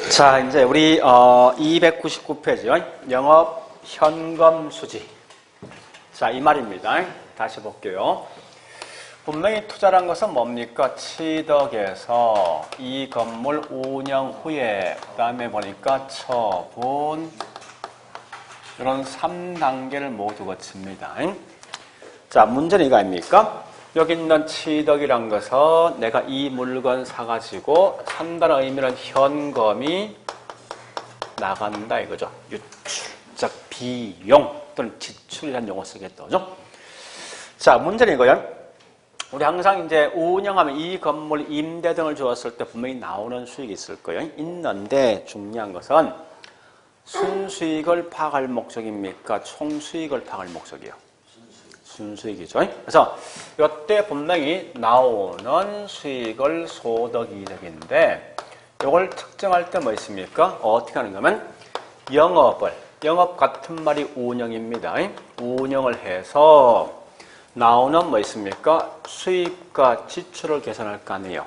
자, 이제 우리 299페이지요. 영업 현금 수지. 자, 이 말입니다. 다시 볼게요. 분명히 투자란 것은 뭡니까? 취득에서 이 건물 운영 후에, 그 다음에 보니까 처분, 이런 3단계를 모두 거칩니다. 자, 문제는 이거 아닙니까? 여기 있는 취득이란 것은 내가 이 물건 사가지고 산다는 의미는 현금이 나간다 이거죠. 유출, 즉 비용 또는 지출이라는 용어 쓰겠다. 그죠? 자, 문제는 이거요. 우리 항상 이제 운영하면 이 건물 임대 등을 주었을 때 분명히 나오는 수익이 있을 거예요. 있는데 중요한 것은 순수익을 파악할 목적입니까? 총수익을 파악할 목적이에요. 순수익이죠. 그래서 이때 분명히 나오는 수익을 소득이득인데 이걸 특정할 때 뭐 있습니까? 어떻게 하는 거면 영업 같은 말이 운영입니다. 운영을 해서 나오는 뭐 있습니까? 수입과 지출을 계산할 거 아니에요.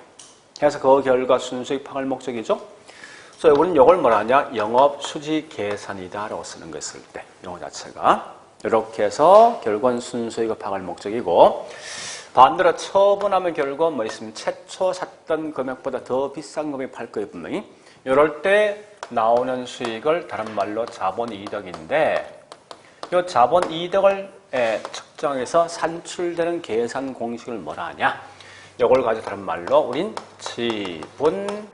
그래서 그 결과 순수익 파악할 목적이죠. 그래서 우리는 이걸 뭐라 하냐? 영업 수지 계산이다 라고 쓰는 거 있을 때 용어 자체가 이렇게 해서 결국은 순수익을 파악할 목적이고, 반대로 처분하면 결국은 뭐 있습니까? 최초 샀던 금액보다 더 비싼 금액 팔 거예요, 분명히. 이럴 때 나오는 수익을 다른 말로 자본이득인데, 이 자본이득을 측정해서 산출되는 계산 공식을 뭐라 하냐? 이걸 가지고 다른 말로 우린 지분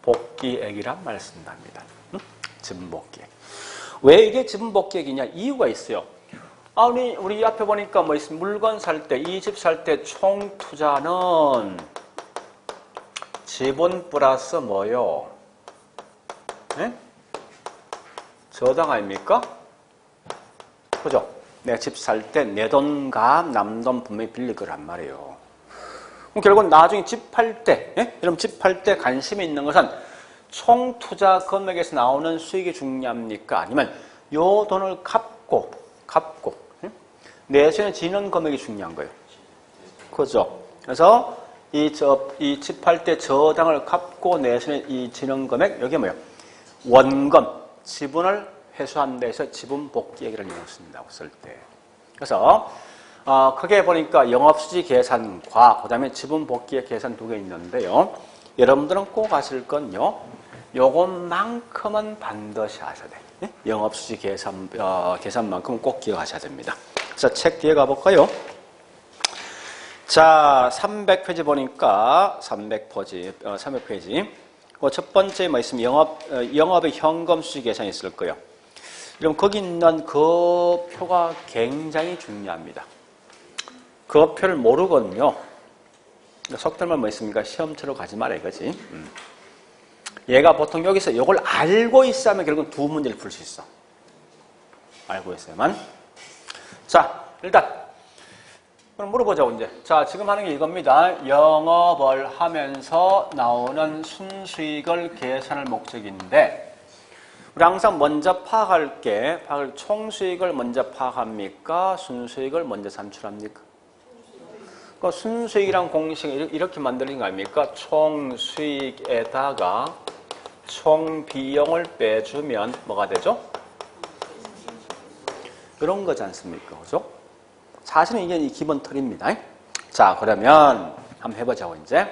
복귀액이란 말을 쓴답니다. 지분 복귀액. 왜 이게 지분 복귀액이냐? 이유가 있어요. 우리 앞에 보니까 뭐 있습니까? 물건 살 때, 이 집 살 때 총 투자는 지분 플러스 뭐요? 네? 저당 아닙니까? 그죠? 내 집 살 때 내 돈과 남 돈 분명히 빌릴 거란 말이에요. 그럼 결국은 나중에 집 팔 때, 여러분 집 팔 때 관심이 있는 것은 총 투자 금액에서 나오는 수익이 중요합니까? 아니면 요 돈을 갚고 내수는 지는 금액이 중요한 거예요. 그죠? 그래서 이 집 팔 때 저당을 갚고 내수는 이 지는 금액, 여기 뭐예요? 원금, 지분을 회수한 데서 지분 복귀액이라는 용어를 쓴다고 쓸 때. 그래서 크게 보니까 영업수지 계산과 그 다음에 지분 복귀액 계산 두 개 있는데요. 여러분들은 꼭 아실 건요. 요것만큼은 반드시 아셔야 돼. 영업수지 계산만큼은 꼭 기억하셔야 됩니다. 그래서 책 뒤에 가볼까요? 자, 300페이지 보니까 300페이지. 첫 번째 뭐 있으면 영업의 현금 수지 계산이 있을 거예요. 그럼 거기 있는 그 표가 굉장히 중요합니다. 그 표를 모르거든요. 속달만 뭐 있습니까? 시험 치러 가지 마라 이거지. 얘가 보통 여기서 이걸 알고 있어야만 결국은 두 문제를 풀 수 있어. 알고 있어야만. 자, 일단 그럼 물어보자고 이제. 자, 지금 하는 게 이겁니다. 영업을 하면서 나오는 순수익을 계산할 목적인데 우리 항상 먼저 파악할 게 총수익을 먼저 파악합니까? 순수익을 먼저 산출합니까? 그 순수익이란 공식을 이렇게 만드는 거 아닙니까? 총수익에다가 총비용을 빼주면 뭐가 되죠? 그런 거지 않습니까? 그죠? 사실은 이게 기본 틀입니다. 자, 그러면 한번 해보자고 이제.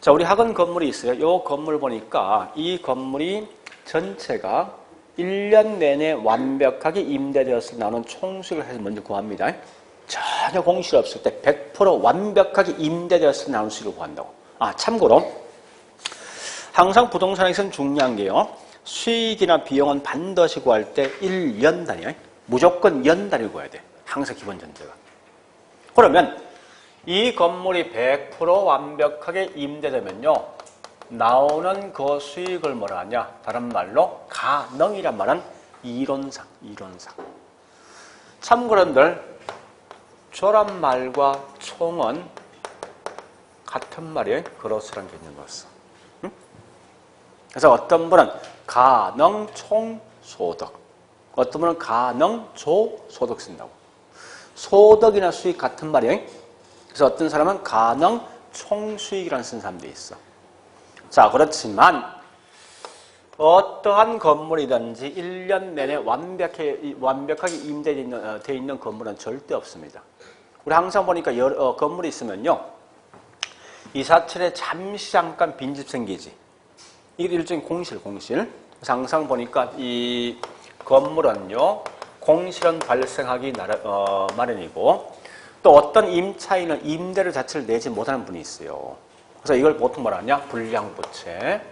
자, 우리 학원 건물이 있어요. 이 건물 보니까 이 건물이 전체가 1년 내내 완벽하게 임대되었을 때 나오는 총수익을 해서 먼저 구합니다. 전혀 공실이 없을 때 100% 완벽하게 임대되었을 때 나오는 수익을 구한다고. 참고로 항상 부동산에서는 중요한 게요. 수익이나 비용은 반드시 구할 때 1년 단위예요. 무조건 연 단위를 구해야 돼. 항상 기본 전제가. 그러면 이 건물이 100% 완벽하게 임대되면요. 나오는 그 수익을 뭐라 하냐? 다른 말로 가능이란 말은 이론상. 참고론들 조란 말과 총은 같은 말이에요. 그로스란 개념을 써. 그래서 어떤 분은 가능 총소득, 어떤 분은 가능 조소득 쓴다고. 소득이나 수익 같은 말이에요. 그래서 어떤 사람은 가능 총수익이라는 쓴 사람도 있어. 자, 그렇지만 어떠한 건물이든지 1년 내내 완벽하게 임대되어 있는 건물은 절대 없습니다. 우리 항상 보니까 건물이 있으면요, 이사철에 잠깐 빈집 생기지. 이게 일종의 공실. 그래서 항상 보니까 이 건물은요, 공실은 발생하기 마련이고, 또 어떤 임차인은 임대료 자체를 내지 못하는 분이 있어요. 그래서 이걸 보통 뭐라 하냐? 불량부채.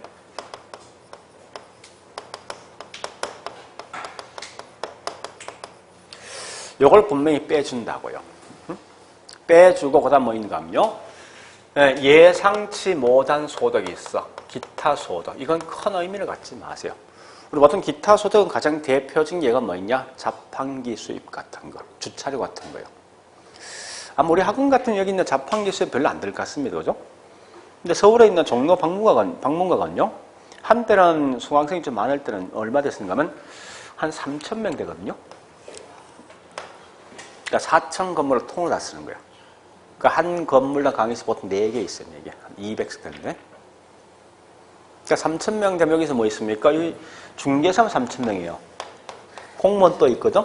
이걸 분명히 빼준다고요. 빼주고 그다음 뭐 있는가 하면요, 예상치 못한 소득이 있어. 기타 소득. 이건 큰 의미를 갖지 마세요. 우리 보통 기타 소득은 가장 대표적인 예가 뭐 있냐? 자판기 수입 같은 거, 주차료 같은 거요. 아마 우리 학원 같은 여기 있는 자판기 수입 별로 안 들 것 같습니다. 그죠? 근데 서울에 있는 종로 방문가관요, 한때는 수강생이 좀 많을 때는 얼마 됐는가 하면 한 3,000명 되거든요. 그러니까 4천 건물을 통으로 다 쓰는 거예요. 그러니까 한 건물당 강의실 보통 4개 있어요. 4개. 한 200석 되는데. 그러니까 3,000명 되면 여기서 뭐 있습니까? 이 중개사면 3,000명이에요. 공무원 또 있거든?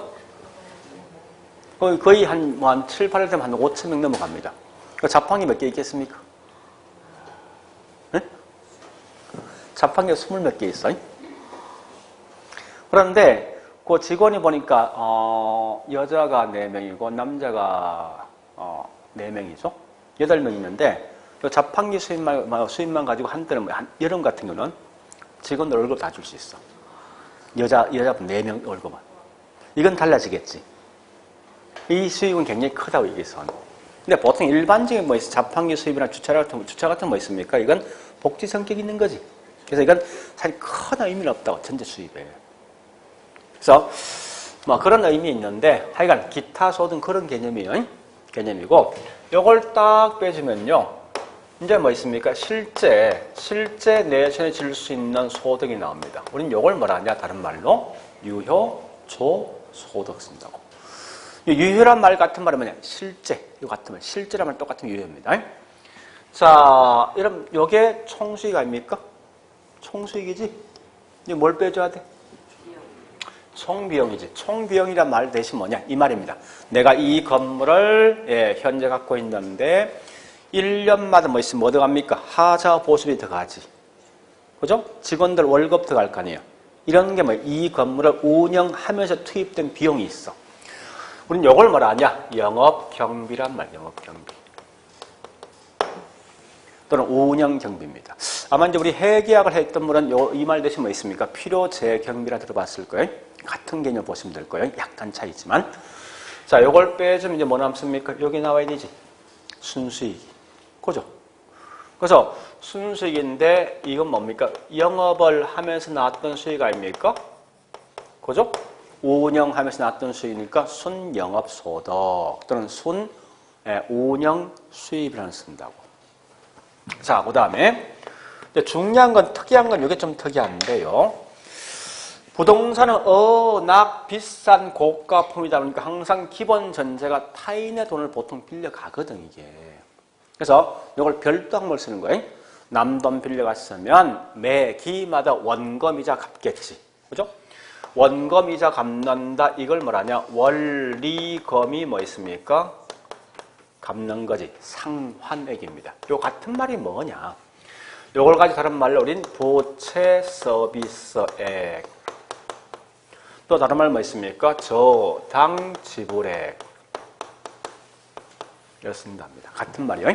거의 한 7, 8일 되면 한 5,000명 넘어갑니다. 그러니까 자판기 몇 개 있겠습니까? 네? 자판기가 20 몇 개 있어요. 그런데 그 직원이 보니까 여자가 4명이고 남자가 4명이죠. 8명 있는데 자판기 수입만 가지고 한때는 여름 같은 경우는 직원들 월급 다 줄 수 있어. 여자분 4명 월급만. 이건 달라지겠지. 이 수익은 굉장히 크다고 얘기해서. 근데 보통 일반적인 뭐 있어? 자판기 수입이나 주차 같은 뭐 있습니까? 이건 복지 성격이 있는 거지. 그래서 이건 사실 큰 의미는 없다고, 전체 수입에. 그래서 뭐 그런 의미 있는데 하여간 기타 소득 그런 개념이고, 요걸 딱 빼주면요, 이제 뭐 있습니까? 실제 내셔에 질 수 있는 소득이 나옵니다. 우린 요걸 뭐라 하냐? 다른 말로 유효조 소득 쓴다고. 유효란 말 같은 말은 뭐냐? 실제. 요 같은 말. 실제란 말 똑같은 유효입니다. 자, 여러분, 요게 총수익 아닙니까? 총수익이지? 이제 뭘 빼줘야 돼? 총비용이지. 총비용이란 말 대신 뭐냐? 이 말입니다. 내가 이 건물을 현재 갖고 있는데 1년마다 뭐 있으면 뭐 들어갑니까? 하자 보수비 들어가지. 그죠? 직원들 월급 들어갈 거 아니에요. 이런 게 뭐 이 건물을 운영하면서 투입된 비용이 있어. 우리는 이걸 뭐라 하냐? 영업경비란 말, 영업경비. 또는 운영경비입니다. 아마 이제 우리 해계약을 했던 분은 이 말 대신 뭐 있습니까? 필요재경비라 들어봤을 거예요. 같은 개념 보시면 될 거예요. 약간 차이지만. 자, 요걸 빼주면 이제 뭐 남습니까? 여기 나와야 되지. 순수익. 그죠? 그래서 순수익인데 이건 뭡니까? 영업을 하면서 나왔던 수익 아닙니까? 그죠? 운영하면서 나왔던 수익이니까 순영업소득 또는 순운영수입이라는 쓴다고. 자, 그 다음에 중요한 건, 특이한 건 이게 좀 특이한데요. 부동산은 워낙 비싼 고가품이다 보니까 항상 기본 전제가 타인의 돈을 보통 빌려가거든, 이게. 그래서 이걸 별도 항목을 쓰는 거예요. 남 돈 빌려갔으면 매기마다 원금이자 갚겠지. 그죠? 원금이자 갚는다. 이걸 뭐라냐? 원리금이 뭐 있습니까? 갚는 거지. 상환액입니다. 요 같은 말이 뭐냐? 요걸 가지고 다른 말로 우린 부채 서비스액. 또 다른 말 뭐 있습니까? 저당 지불액. 이렇습니다. 같은 말이요.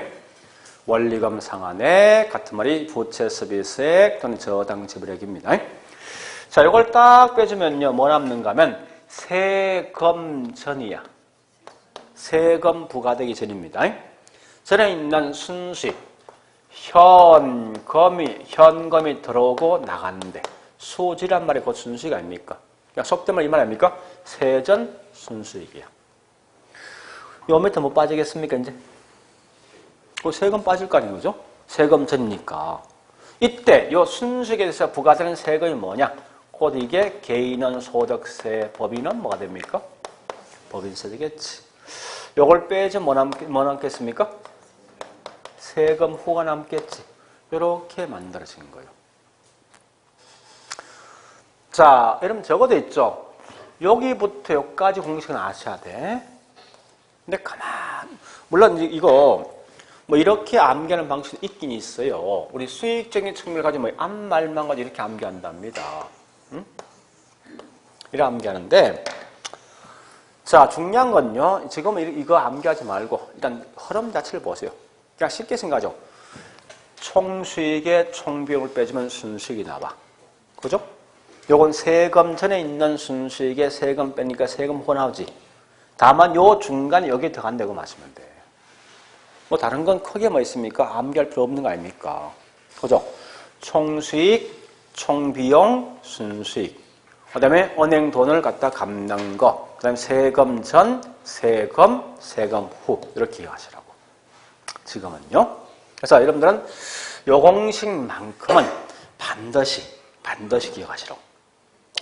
원리금 상환액, 같은 말이 부채 서비스액 또는 저당 지불액입니다. 자, 이걸 딱 빼주면요, 뭐 남는가 하면 세금 전이야. 세금 부과되기 전입니다. 전에 있는 순수익, 현금이 들어오고 나갔는데, 수지란 말이 곧 순수익 아닙니까? 그러니까 속된 말 이 말 아닙니까? 세전 순수익이야. 요 밑에 뭐 빠지겠습니까, 이제? 그 세금 빠질 거 아니에요, 그죠? 세금 전이니까. 이때 요 순수익에 대해서 부과되는 세금이 뭐냐? 곧 이게 개인은 소득세, 법인은 뭐가 됩니까? 법인세 되겠지. 요걸 빼지 뭐 남겠습니까? 세금 후가 남겠지. 이렇게 만들어진 거예요. 자, 여러분 적어도 있죠? 여기부터 여기까지 공식은 아셔야 돼. 근데 물론 이거 뭐 이렇게 암기하는 방식이 있긴 있어요. 우리 수익적인 측면을 가지고 뭐 앞말만 가지고 이렇게 암기한답니다. 응? 이렇게 암기하는데, 자, 중요한 건요, 지금은 이거 암기하지 말고 일단 흐름 자체를 보세요. 그냥 쉽게 생각하죠. 총수익에 총비용을 빼주면 순수익이 나와. 그죠? 요건 세금 전에 있는 순수익에 세금 빼니까 세금 후가 나오지. 다만 요 중간에 여기에 들어간다고 마시면 돼. 뭐 다른 건 크게 뭐 있습니까? 암기할 필요 없는 거 아닙니까? 그죠? 총수익, 총비용, 순수익. 그 다음에 은행 돈을 갖다 갚는 거. 그 다음에 세금 전, 세금, 세금 후. 이렇게 하시라고. 지금은요. 그래서 여러분들은 요 공식만큼은 반드시 기억하시라고.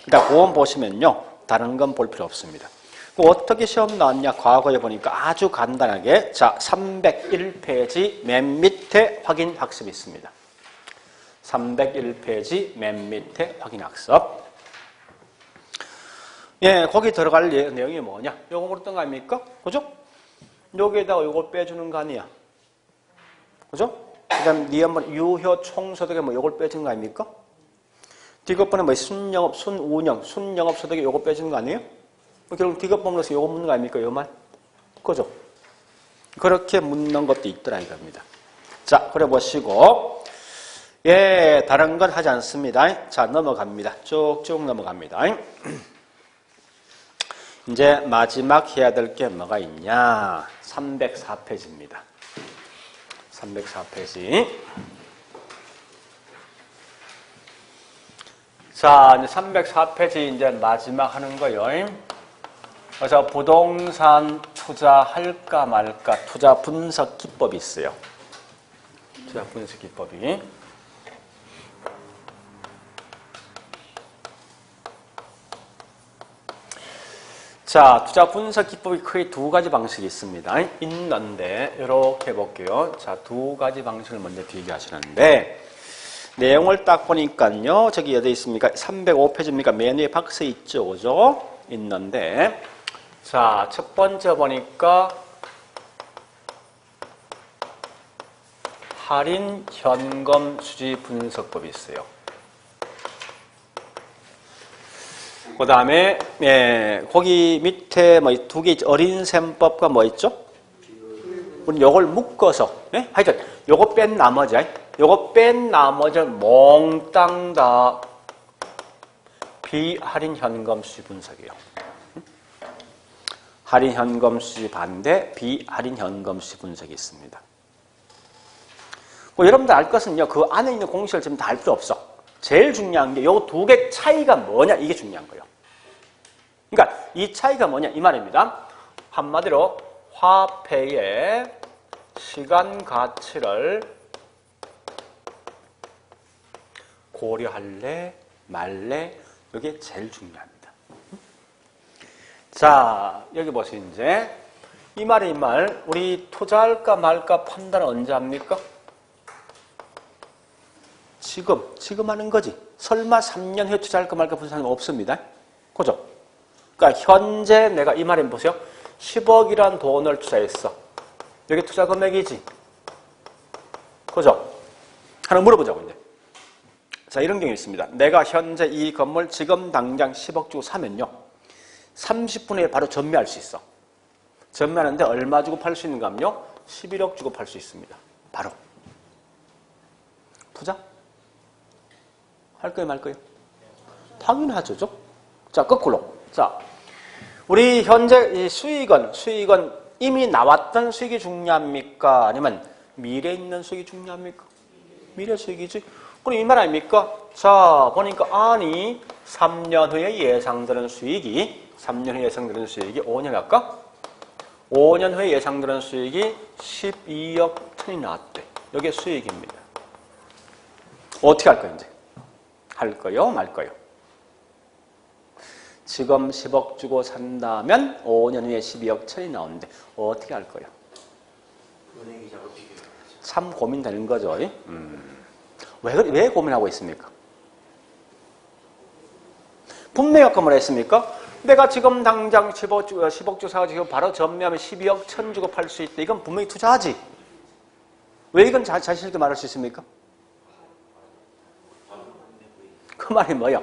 일단 그건 보시면요. 다른 건 볼 필요 없습니다. 어떻게 시험 나왔냐? 과거에 보니까 아주 간단하게. 자, 301페이지 맨 밑에 확인 학습이 있습니다. 301페이지 맨 밑에 확인 학습. 예, 거기 들어갈 내용이 뭐냐? 요거 그랬던 거 아닙니까? 그죠? 여기에다가 요걸 빼주는 거 아니야? 그죠? 그 다음, 니 한번 유효 총소득에 뭐 요걸 빼주는 거 아닙니까? 디귿번에 뭐 순영업, 순운영, 순영업소득에 요거 빼주는 거 아니에요? 결국 디귿번으로서 요거 묻는 거 아닙니까? 요 말? 그죠? 그렇게 묻는 것도 있더라 이겁니다. 자, 그래 보시고. 예, 다른 건 하지 않습니다. 자, 넘어갑니다. 쭉쭉 넘어갑니다. 이제 마지막 해야 될 게 뭐가 있냐? 304페이지입니다. 304페이지. 자, 이제 304페이지 이제 마지막 하는 거요. 그래서 부동산 투자할까 말까 투자 분석 기법이 있어요. 투자 분석 기법이. 자, 투자 분석 기법이 크게 두 가지 방식이 있습니다. 있는데 이렇게 볼게요. 자, 두 가지 방식을 먼저 비교하시는데 내용을 딱 보니까요. 저기 어디 있습니까? 305페이지입니까? 맨 위에 박스 있죠. 그죠? 있는데 자, 첫 번째 보니까 할인 현금 수지 분석법이 있어요. 그 다음에, 예, 거기 밑에 뭐 두 개 있죠. 어린 셈법과 뭐 있죠? 우리 요걸 묶어서, 예? 하여튼, 요거 뺀 나머지를 몽땅 다 비할인 현금 수지 분석이에요. 할인 현금 수지 반대, 비할인 현금 수지 분석이 있습니다. 뭐 여러분들 알 것은요, 그 안에 있는 공식을 지금 다 알 필요 없어. 제일 중요한 게 요 두 개 차이가 뭐냐, 이게 중요한 거예요. 그러니까 이 차이가 뭐냐, 이 말입니다. 한마디로 화폐의 시간 가치를 고려할래, 말래, 이게 제일 중요합니다. 자, 여기 보세요, 이제. 이 말이 이 말, 우리 투자할까 말까 판단을 언제 합니까? 지금 하는 거지. 설마 3년 후에 투자할까 말까 분석은 없습니다. 그죠? 그러니까 현재 내가 이 말은 보세요. 10억이란 돈을 투자했어. 여기 투자 금액이지. 그죠? 하나 물어보자고, 이제. 자, 이런 경우 있습니다. 내가 현재 이 건물 지금 당장 10억 주고 사면요. 30분 후에 바로 전매할 수 있어. 전매하는데 얼마 주고 팔 수 있는가 하면요. 11억 주고 팔 수 있습니다. 바로. 투자? 할 거예요, 말 거예요? 당연하죠. 자, 거꾸로. 자, 우리 현재 이 수익은 이미 나왔던 수익이 중요합니까? 아니면 미래에 있는 수익이 중요합니까? 미래 수익이지. 그럼 이 말 아닙니까? 자, 보니까 아니 3년 후에 예상되는 수익이 5년 할까? 5년 후에 예상되는 수익이 12억 천이 나왔대. 이게 수익입니다. 어떻게 할 거예요, 이제? 할 거요, 말 거요? 지금 10억 주고 산다면 5년 후에 12억 천이 나오는데 어떻게 할 거예요? 참 고민되는 거죠. 왜 고민하고 있습니까? 분명히 아까 뭐라 했습니까? 내가 지금 당장 10억 주 사가지고 바로 전매하면 12억 1천 주고 팔 수 있다. 이건 분명히 투자하지. 왜 이건 자신 있게 말할 수 있습니까? 그 말이 뭐야?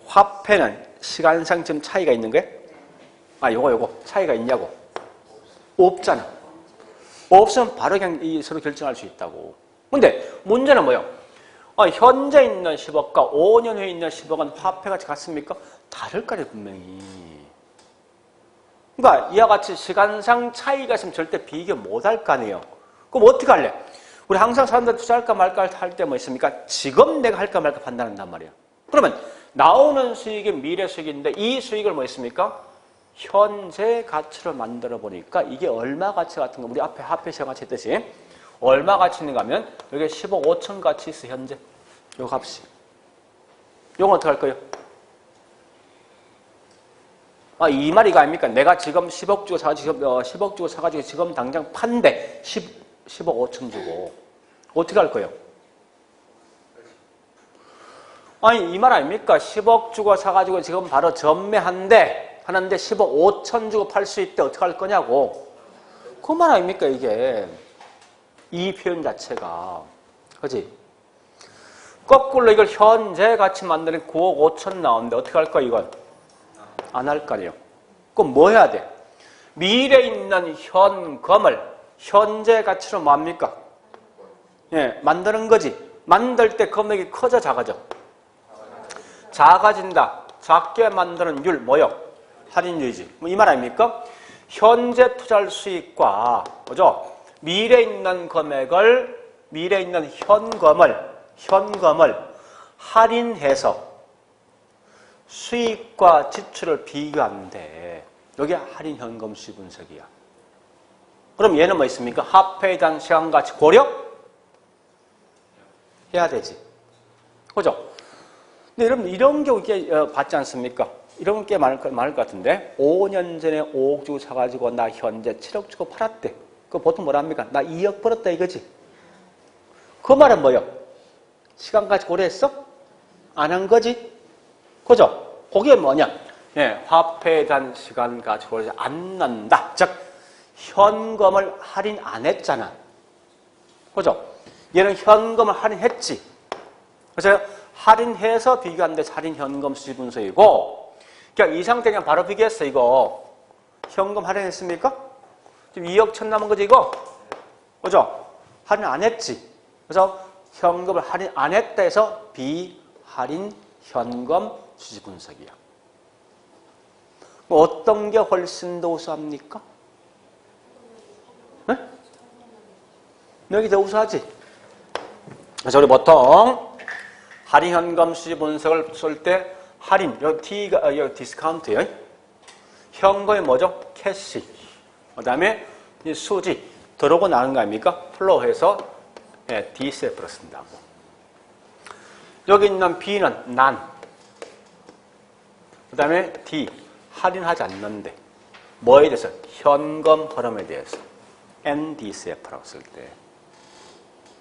화폐는 시간상 좀 차이가 있는 거야? 요거 차이가 있냐고? 없잖아. 없으면 바로 그냥 서로 결정할 수 있다고. 근데 문제는 뭐야? 현재 있는 10억과 5년 후에 있는 10억은 화폐가 같습니까? 다를 거예요, 분명히. 그러니까 이와 같이 시간상 차이가 있으면 절대 비교 못 할 거 아니에요. 그럼 어떻게 할래? 우리 항상 사람들 투자할까 말까 할 때 뭐 있습니까? 지금 내가 할까 말까 판단한단 말이야. 그러면 나오는 수익이 미래 수익인데 이 수익을 뭐 있습니까? 현재 가치로 만들어 보니까 이게 얼마 가치 같은 거, 우리 앞에 화폐 시장 가치 했듯이 얼마 가치 있는가 하면 여기 10억 5천 가치 있어, 현재. 요 값이. 요건 어떻게 할 거예요? 이 말이 이거 아닙니까? 내가 지금 10억 주고 사가지고, 10억 주고 사가지고 지금 당장 판대 10억 5천 주고. 어떻게 할 거예요? 이 말 아닙니까? 10억 주고 사가지고 지금 바로 전매하는데 10억 5천 주고 팔 수 있대. 어떻게 할 거냐고. 그 말 아닙니까, 이게. 이 표현 자체가. 그지? 거꾸로 이걸 현재 가치 만드는 9억 5천 나오는데 어떻게 할 거야, 이건? 안 할 거 아니에요. 그럼 뭐 해야 돼? 미래에 있는 현금을 현재 가치로 뭡니까? 예, 만드는 거지. 만들 때 금액이 커져, 작아져? 작아진다. 작게 만드는 율, 뭐요? 할인율이지. 이 말 아닙니까? 현재 투자할 수익과, 그죠? 미래에 있는 금액을, 미래에 있는 현금을 할인해서 수익과 지출을 비교하는데 여기 할인 현금 수익 분석이야. 그럼 얘는 뭐 있습니까? 화폐에 대한 시간가치 고려? 해야 되지. 그죠? 근데 여러분 이런 경우 꽤 받지 않습니까? 이런 게 많을 것 같은데 5년 전에 5억 주고 사가지고 나 현재 7억 주고 팔았대. 그 보통 뭐라 합니까? 나 2억 벌었다 이거지. 그 말은 뭐예요? 시간까지 고려했어? 안 한 거지? 그죠? 그게 뭐냐? 예, 화폐에 대한 시간까지 고려하지 않는다. 즉, 현금을 할인 안 했잖아. 그죠? 얘는 현금을 할인했지. 그래서 할인해서 비교하는데 할인 현금 수지 분석이고, 그냥 이 상태 그냥 바로 비교했어, 이거. 현금 할인했습니까? 지금 2억 천 남은 거지, 이거? 그죠? 할인 안 했지. 그래서 현금을 할인 안 했다 해서 비할인 현금 수지 분석이야. 어떤 게 훨씬 더 우수합니까? 네? 여기 더 우수하지? 그래서 우리 보통 할인 현금 수지 분석을 쓸 때 할인, 여기 T가, 여기 디스카운트예요. 현금이 뭐죠? 캐시. 그 다음에 이 수지, 들어오고 나는 거 아닙니까? 플로우해서 DCF로 쓴다고. 여기 있는 B는 난. 그 다음에 D, 할인하지 않는데. 뭐에 대해서? 현금 흐름에 대해서. NDCF라고 쓸 때.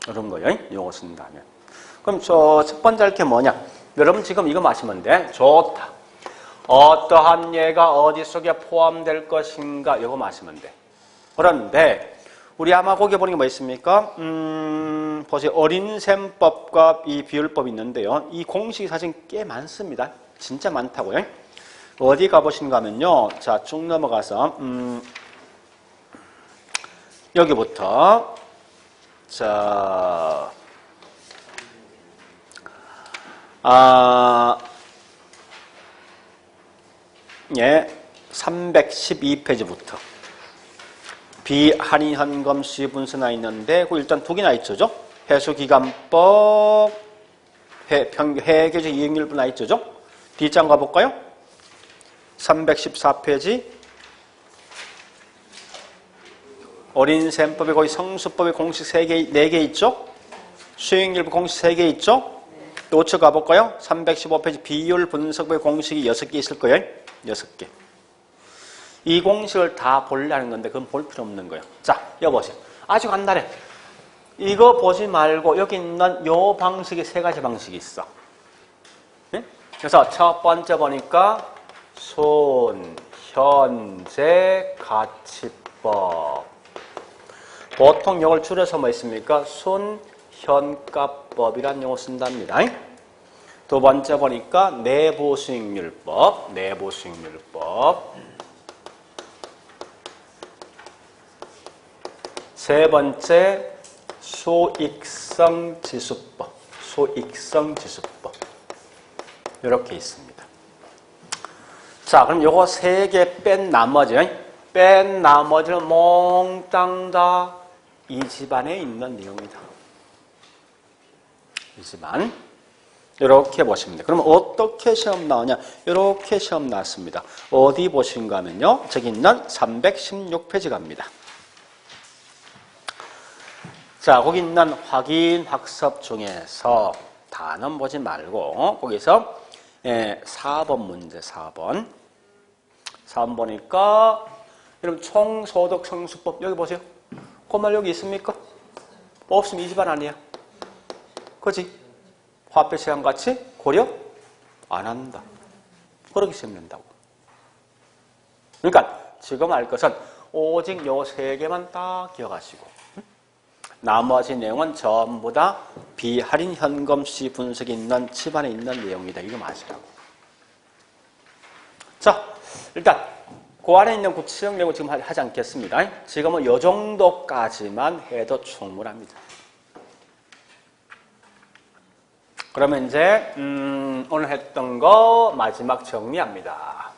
이런 거요. 이거 쓴다면. 그럼 첫 번째 할 게 뭐냐? 여러분 지금 이거 마시면 돼. 좋다. 어떠한 예가 어디 속에 포함될 것인가? 이거 마시면 돼. 그런데 우리 아마 거기에 보는 게 뭐 있습니까? 보세요. 어린셈법과 이 비율법이 있는데요. 이 공식이 사실 꽤 많습니다. 진짜 많다고요. 어디 가보신가 하면요. 자, 쭉 넘어가서 여기부터 자, 예, 312페이지부터 비할인 현금 수지 분석 나 있는데 그 일단 두 개나 있죠. 회수기간법, 회계적 이익률분 나 있죠. D장 가볼까요? 314페이지 어린셈법에 거의 성수법의 공식 4개 있죠? 수익률 공식 3개 있죠? 또 5초 가볼까요? 315페이지 비율 분석법의 공식이 6개 있을 거예요. 6개. 이 공식을 다 보려는 건데 그건 볼 필요 없는 거예요. 자, 여보세요. 아주 간단해. 이거 보지 말고 여기 있는 요 방식이 세 가지 방식이 있어. 네? 그래서 첫 번째 보니까 손, 현재, 가치법. 보통 이걸 줄여서 뭐 있습니까? 손, 현가법이라는 용어 쓴답니다. 두 번째 보니까 내부수익률법, 내부수익률법. 세 번째 소익성지수법, 소익성지수법. 이렇게 있습니다. 자, 그럼 요거 세 개 뺀 나머지는 몽땅 다 이 집안에 있는 내용이다. 이 집안. 이렇게 보시면 돼요. 그러면 어떻게 시험 나오냐? 이렇게 시험 나왔습니다. 어디 보신가 하면요. 저기 있는 316페이지 갑니다. 자, 거기 있는 확인 학습 중에서 다는 보지 말고 거기서 4번 문제 4번. 4번 보니까 여러분 총소득 성수법 여기 보세요. 그말 여기 있습니까? 없으면 이 집안 아니야. 그지? 화폐 시장 가치 고려 안 한다. 그렇게 시험 낸다고. 그러니까 지금 알 것은 오직 요 세 개만 딱 기억하시고 나머지 내용은 전부 다 비할인 현금수지 분석이 있는 집안에 있는 내용이다. 이거 마시라고. 자, 일단 그 안에 있는 구체적 내용은 지금 하지 않겠습니다. 지금은 이 정도까지만 해도 충분합니다. 그러면 이제 오늘 했던 거 마지막 정리합니다.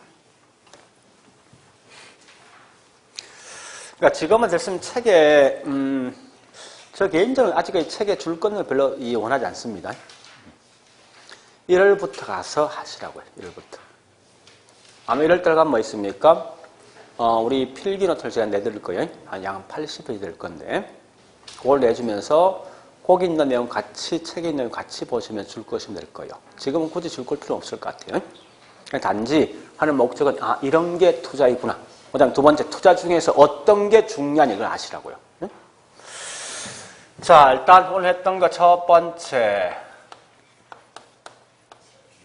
그러니까 지금은 됐으면 책에 저 개인적으로 아직까지 책에 줄 거는 별로 원하지 않습니다. 1월부터 가서 하시라고요. 1월부터. 아마 1월달 가면 뭐 있습니까? 우리 필기노트를 제가 내드릴 거예요. 약 80페이지 될 건데 그걸 내주면서 거기 있는 내용 같이 책에 있는 내용 같이 보시면 줄 것이면 될 거예요. 지금은 굳이 줄 걸 필요 없을 것 같아요. 단지 하는 목적은 이런 게 투자이구나. 그다음 두 번째 투자 중에서 어떤 게 중요하냐 이걸 아시라고요. 자, 일단 오늘 했던 거 첫 번째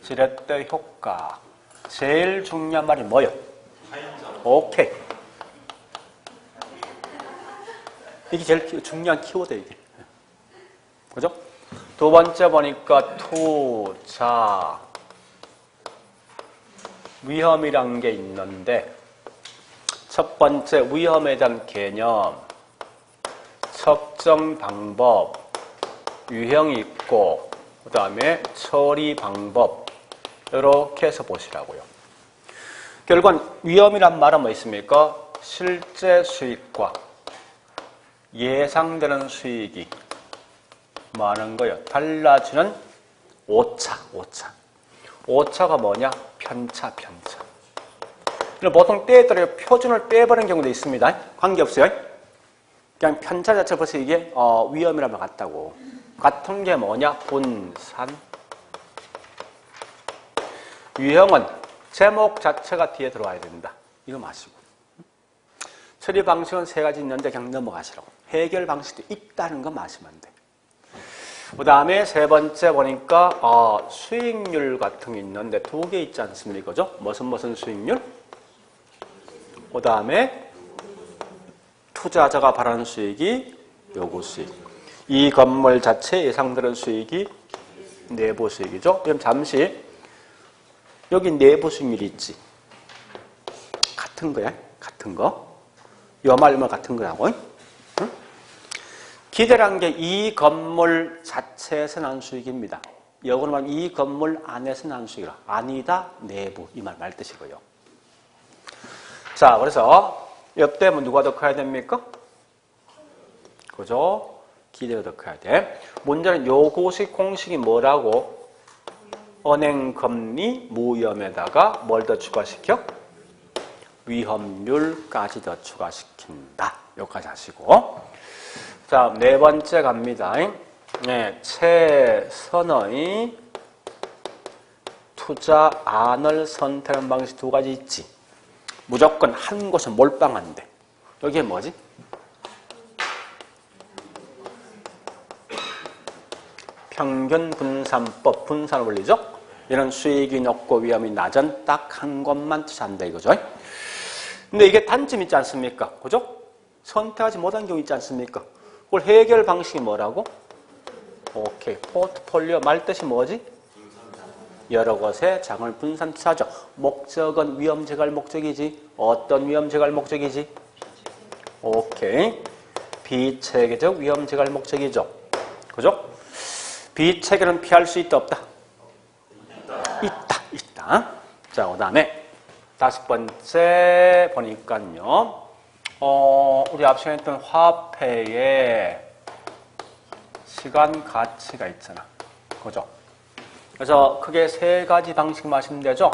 지렛대 효과. 제일 중요한 말이 뭐예요? 오케이. 이게 제일 중요한 키워드 이게. 그죠? 두 번째 보니까 투자 위험이란 게 있는데 첫 번째 위험에 대한 개념, 측정 방법, 유형이 있고 그 다음에 처리 방법 이렇게 해서 보시라고요. 결국은 위험이란 말은 뭐 있습니까? 실제 수익과 예상되는 수익이 많은 거예요. 달라지는 오차. 오차가 뭐냐? 편차. 보통 때에 따라 표준을 빼버리는 경우도 있습니다. 관계없어요. 그냥 편차 자체 벌써 이게 위험이라면 같다고. 같은 게 뭐냐? 분산. 유형은 제목 자체가 뒤에 들어와야 된다. 이거 마시고. 처리 방식은 세 가지 있는데 그냥 넘어가시라고. 해결 방식도 있다는 거 마시면 안 돼. 그 다음에 세 번째 보니까 수익률 같은 게 있는데 두 개 있지 않습니까? 그죠? 무슨 수익률? 그 다음에 투자자가 바라는 수익이 요구 수익. 이 건물 자체 예상되는 수익이 내부 수익이죠. 그럼 잠시 여기 내부 수익률이 있지. 같은 거야. 같은 거. 요 말만 같은 거라고. 응? 기대란 게 이 건물 자체에서 난 수익입니다. 역으로 말하면 이 건물 안에서 난 수익이라. 아니다. 내부. 이 말 뜻이고요. 자, 그래서 옆대면 누가 더 커야 됩니까? 그죠? 기대가 더 커야 돼. 문제는 요것이 공식이 뭐라고? 은행금리 무위험에다가 뭘 더 추가시켜? 위험률까지 더 추가시킨다. 여기까지 하시고. 자, 네 번째 갑니다. 최선의 투자안을 선택하는 방식 두 가지 있지. 무조건 한 곳은 몰빵한데. 여기에 뭐지? 평균 분산법, 분산 원리죠. 이런 수익이 높고 위험이 낮은 딱 한 것만 투자한다 이거죠. 근데 이게 단점이 있지 않습니까? 그죠? 선택하지 못한 경우 있지 않습니까? 그걸 해결 방식이 뭐라고? 오케이. 포트폴리오 말뜻이 뭐지? 여러 것에 장을 분산 투자하죠. 목적은 위험 제거할 목적이지. 어떤 위험 제거할 목적이지? 오케이. 비체계적 위험 제거할 목적이죠. 그죠? 비체계는 피할 수 있다 없다? 있다. 자, 그 다음에 5번째 보니까요. 우리 앞서 했던 화폐에 시간 가치가 있잖아. 그죠? 그래서 크게 3가지 방식 마시면 되죠.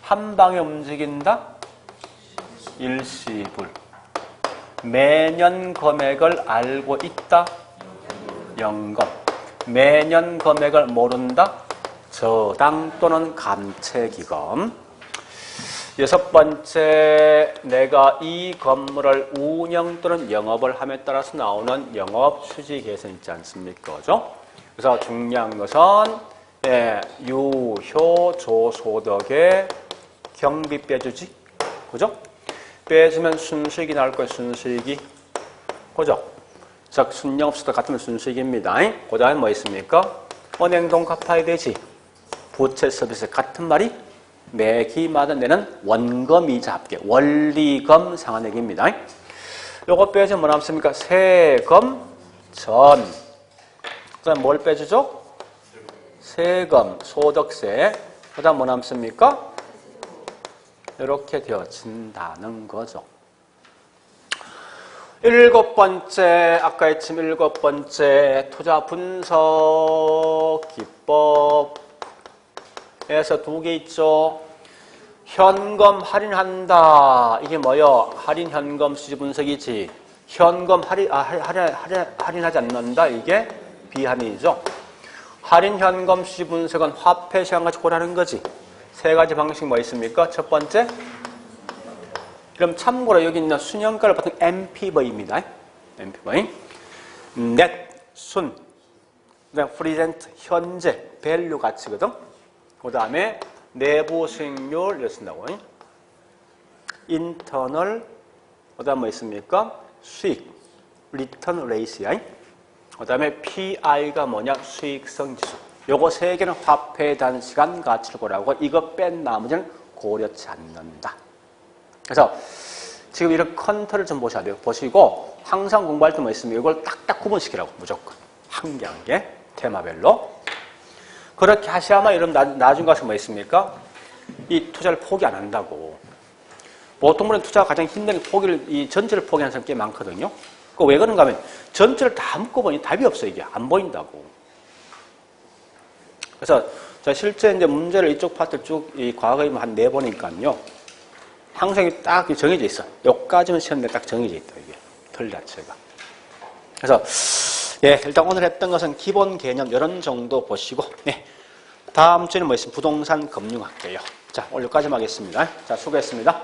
한 방에 움직인다. 일시불. 매년 금액을 알고 있다. 연금. 매년 금액을 모른다. 저당 또는 감채기금. 6번째, 내가 이 건물을 운영 또는 영업을 함에 따라서 나오는 영업 수지 계산 있지 않습니까? 그죠? 그래서 중요한 것은 유효 조소득에 경비 빼주지. 그죠? 빼주면 순수익이 나올 거예요. 순수익이. 그죠? 즉 순영업소득 같으면 순수익입니다. 그 다음에 뭐 있습니까? 은행돈 갚아야 되지. 부채 서비스 같은 말이 매기마다 내는 원금이자 합계, 원리금 상환액입니다. 요거 빼주면 뭐 남습니까? 세금 전. 그 다음 뭘 빼주죠? 세금, 소득세. 그 다음 뭐 남습니까? 이렇게 되어진다는 거죠. 7번째, 아까 했지만 7번째 투자 분석 기법. 에서 2개 있죠. 현금 할인한다. 이게 뭐요? 할인 현금 수지 분석이지. 현금 할인하지 않는다. 이게 비할인이죠. 할인 현금 수지 분석은 화폐 시장 가지고 고라는 거지. 3가지 방식 뭐 있습니까? 첫 번째. 그럼 참고로 여기 있는 순형가를 보통 MPV입니다. MPV. 넷, 순. 그다음 프리젠트, 현재, 밸류 가치거든. 그 다음에 내부 수익률 이렇게 쓴다고. 인터널, 그 다음 뭐 있습니까? 수익, 리턴 레이시아. 그 다음에 PI가 뭐냐? 수익성 지수. 요거 3개는 화폐에 대한 시간 가치를 고려하고 이거 뺀 나머지는 고려치 않는다. 그래서 지금 이런 컨트롤을 좀 보셔야 돼요. 보시고 항상 공부할 때 뭐 있습니까? 이걸 딱딱 구분시키라고 무조건. 한 개 한 개, 테마별로. 그렇게 하셔야만 여러분 나중 가서 뭐 있습니까? 이 투자를 포기 안 한다고. 보통 우리는 투자가 가장 힘든 게 이 전체를 포기하는 사람이 꽤 많거든요. 그 왜 그런가 하면 전체를 다 묶어보니 답이 없어 이게. 안 보인다고. 그래서 제가 실제 이제 문제를 이쪽 파트를 쭉 이 과거에 한 4번이니까요. 항상 딱 정해져 있어. 여기까지만 시험에 딱 정해져 있다 이게. 틀 자체가. 그래서 일단 오늘 했던 것은 기본 개념 이런 정도 보시고 다음 주에는 뭐 있습니까? 부동산 금융학개요. 자, 오늘 여기까지만 하겠습니다. 자, 수고했습니다.